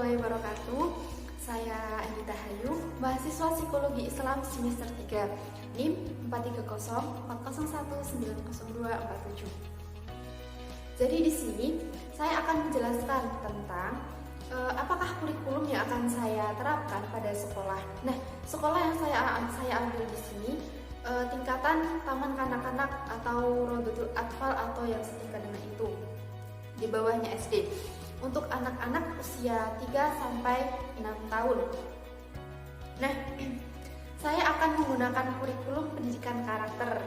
warahmatullahi wabarakatuh. Saya Anita Hayu, mahasiswa Psikologi Islam semester 3, NIM 43040190247. Jadi di sini saya akan menjelaskan tentang apakah kurikulum yang akan saya terapkan pada sekolah. Nah, sekolah yang saya ambil di sini tingkatan taman kanak-kanak atau Rodotul Atfal atau yang setingkat dengan itu. Di bawahnya SD. Untuk anak-anak usia 3 sampai 6 tahun. Nah, saya akan menggunakan kurikulum pendidikan karakter.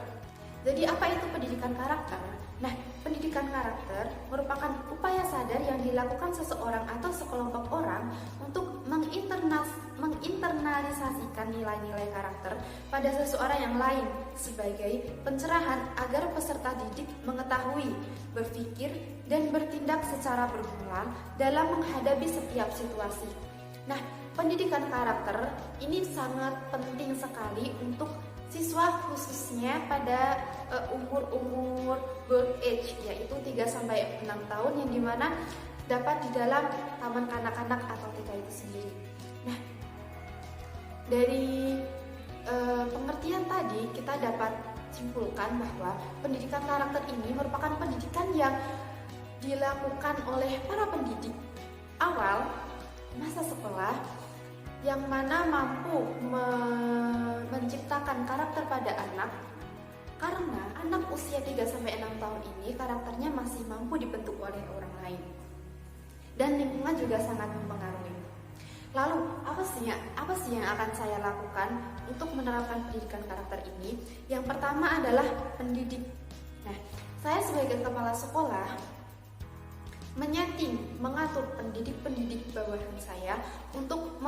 Jadi apa itu pendidikan karakter? Nah, pendidikan karakter merupakan upaya sadar yang dilakukan seseorang atau sekelompok orang untuk menginternalisasikan nilai-nilai karakter pada seseorang yang lain sebagai pencerahan agar peserta didik mengetahui, berpikir, dan bertindak secara berulang dalam menghadapi setiap situasi. Nah, pendidikan karakter ini sangat penting sekali untuk siswa khususnya pada umur birth age, yaitu 3 sampai 6 tahun yang dimana dapat di dalam taman kanak-kanak atau TK itu sendiri. Nah, dari pengertian tadi kita dapat simpulkan bahwa pendidikan karakter ini merupakan pendidikan yang dilakukan oleh para pendidik awal masa sekolah yang mana mampu menciptakan karakter pada anak, karena anak usia 3 sampai 6 tahun ini karakternya masih mampu dibentuk oleh orang lain. Dan lingkungan juga sangat mempengaruhi. Lalu, apa sih yang akan saya lakukan untuk menerapkan pendidikan karakter ini? Yang pertama adalah pendidik. Nah, saya sebagai kepala sekolah mengatur pendidik-pendidik bawahan saya untuk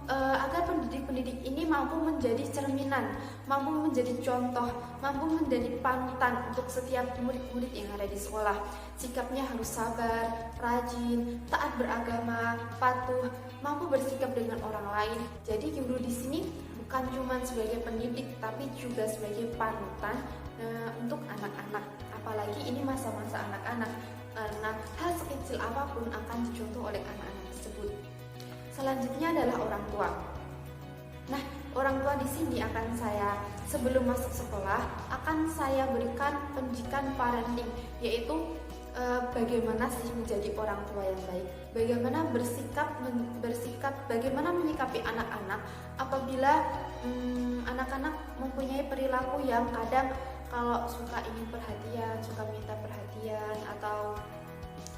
agar pendidik-pendidik ini mampu menjadi cerminan, mampu menjadi contoh, mampu menjadi panutan untuk setiap murid-murid yang ada di sekolah. Sikapnya harus sabar, rajin, taat beragama, patuh, mampu bersikap dengan orang lain. Jadi guru di sini bukan cuma sebagai pendidik, tapi juga sebagai panutan untuk anak-anak. Apalagi ini masa-masa anak-anak. Karena hal sekecil apapun akan dicontoh oleh anak-anak tersebut. Selanjutnya adalah orang tua. Nah, orang tua di sini akan saya, sebelum masuk sekolah, akan saya berikan pendidikan parenting, yaitu bagaimana sih menjadi orang tua yang baik, bagaimana bersikap, bagaimana menyikapi anak-anak apabila anak-anak mempunyai perilaku yang kadang kalau suka ingin perhatian, suka minta perhatian, atau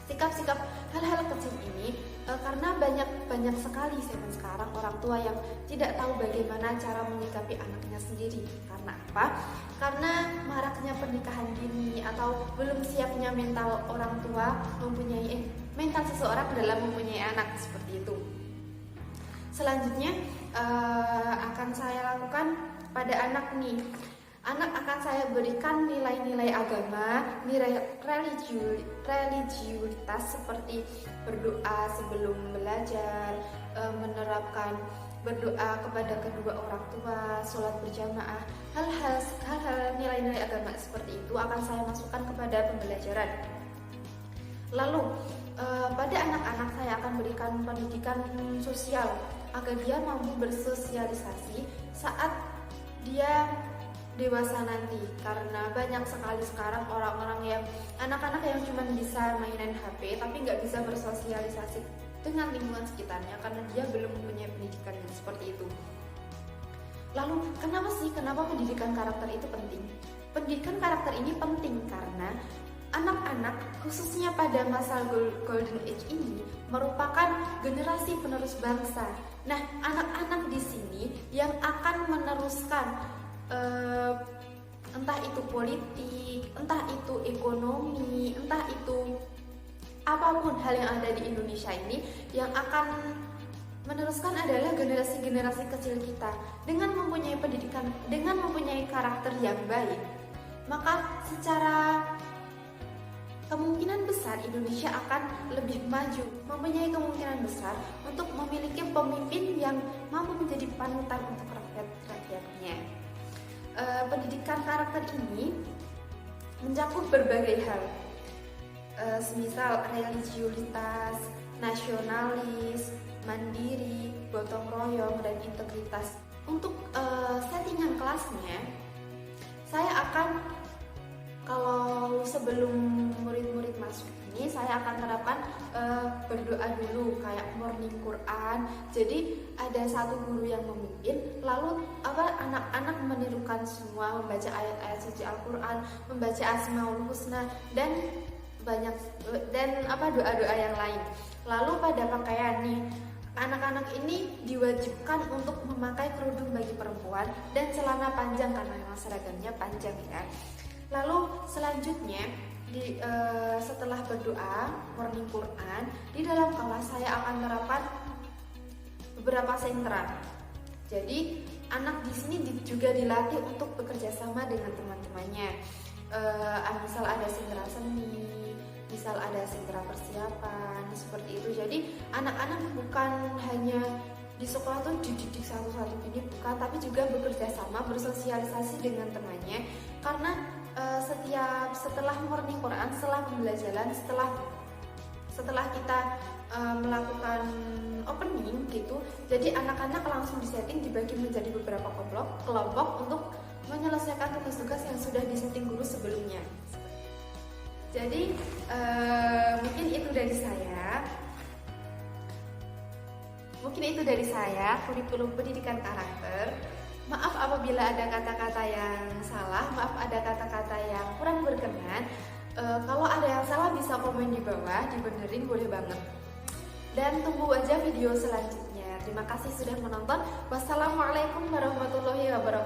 sikap-sikap hal-hal kecil ini, karena banyak sekali zaman sekarang orang tua yang tidak tahu bagaimana cara menyikapi anaknya sendiri. Karena apa? Karena maraknya pernikahan dini atau belum siapnya mental orang tua mental seseorang dalam mempunyai anak seperti itu. Selanjutnya akan saya lakukan pada anak nih. Anak akan saya berikan nilai-nilai agama, nilai religiulitas seperti berdoa sebelum belajar, menerapkan berdoa kepada kedua orang tua, sholat berjamaah, hal-hal nilai-nilai agama seperti itu akan saya masukkan kepada pembelajaran. Lalu pada anak-anak saya akan berikan pendidikan sosial agar dia mampu bersosialisasi saat dia dewasa nanti, karena banyak sekali sekarang anak-anak yang cuma bisa mainan HP tapi nggak bisa bersosialisasi dengan lingkungan sekitarnya karena dia belum mempunyai pendidikan yang seperti itu. Lalu kenapa pendidikan karakter itu penting? Pendidikan karakter ini penting karena anak-anak khususnya pada masa golden age ini merupakan generasi penerus bangsa. Nah, anak-anak di sini yang akan meneruskan entah itu politik, entah itu ekonomi, entah itu apapun hal yang ada di Indonesia ini, yang akan meneruskan adalah generasi-generasi kecil kita. Dengan mempunyai pendidikan, dengan mempunyai karakter yang baik, maka secara kemungkinan besar Indonesia akan lebih maju, mempunyai kemungkinan besar untuk memiliki pemimpin yang mampu menjadi panutan untuk rakyat-rakyatnya. Pendidikan karakter ini mencakup berbagai hal, semisal religiulitas, nasionalis, mandiri, gotong royong, dan integritas. Untuk settingan kelasnya, saya akan, kalau sebelum murid-murid masuk ini, saya akan terapkan berdoa dulu kayak morning Quran. Jadi ada satu guru yang memimpin, lalu anak-anak menirukan semua, membaca ayat-ayat suci Al-Quran, membaca Asmaul Husna, dan doa-doa yang lain. Lalu pada pakaian nih, anak-anak ini diwajibkan untuk memakai kerudung bagi perempuan dan celana panjang karena memang seragamnya panjang ya. Lalu selanjutnya setelah berdoa morning Quran, di dalam kelas saya akan terapkan beberapa sentra. Jadi anak di sini juga dilatih untuk bekerja sama dengan teman-temannya. Misal ada sentra seni, misal ada sentra persiapan, seperti itu. Jadi anak-anak bukan hanya di sekolah tuh dididik satu-satu ini, bukan, tapi juga bekerja sama, bersosialisasi dengan temannya. Karena setelah morning Quran, setelah pembelajaran, setelah kita melakukan opening gitu, jadi anak-anak langsung disetting, dibagi menjadi beberapa kelompok untuk menyelesaikan tugas-tugas yang sudah disetting guru sebelumnya. Jadi mungkin itu dari saya kurikulum pendidikan karakter. Maaf apabila ada kata-kata yang salah, maaf ada kata-kata yang kurang berkenan. Kalau ada yang salah bisa komen di bawah, dibenerin boleh banget. Dan tunggu aja video selanjutnya. Terima kasih sudah menonton. Wassalamualaikum warahmatullahi wabarakatuh.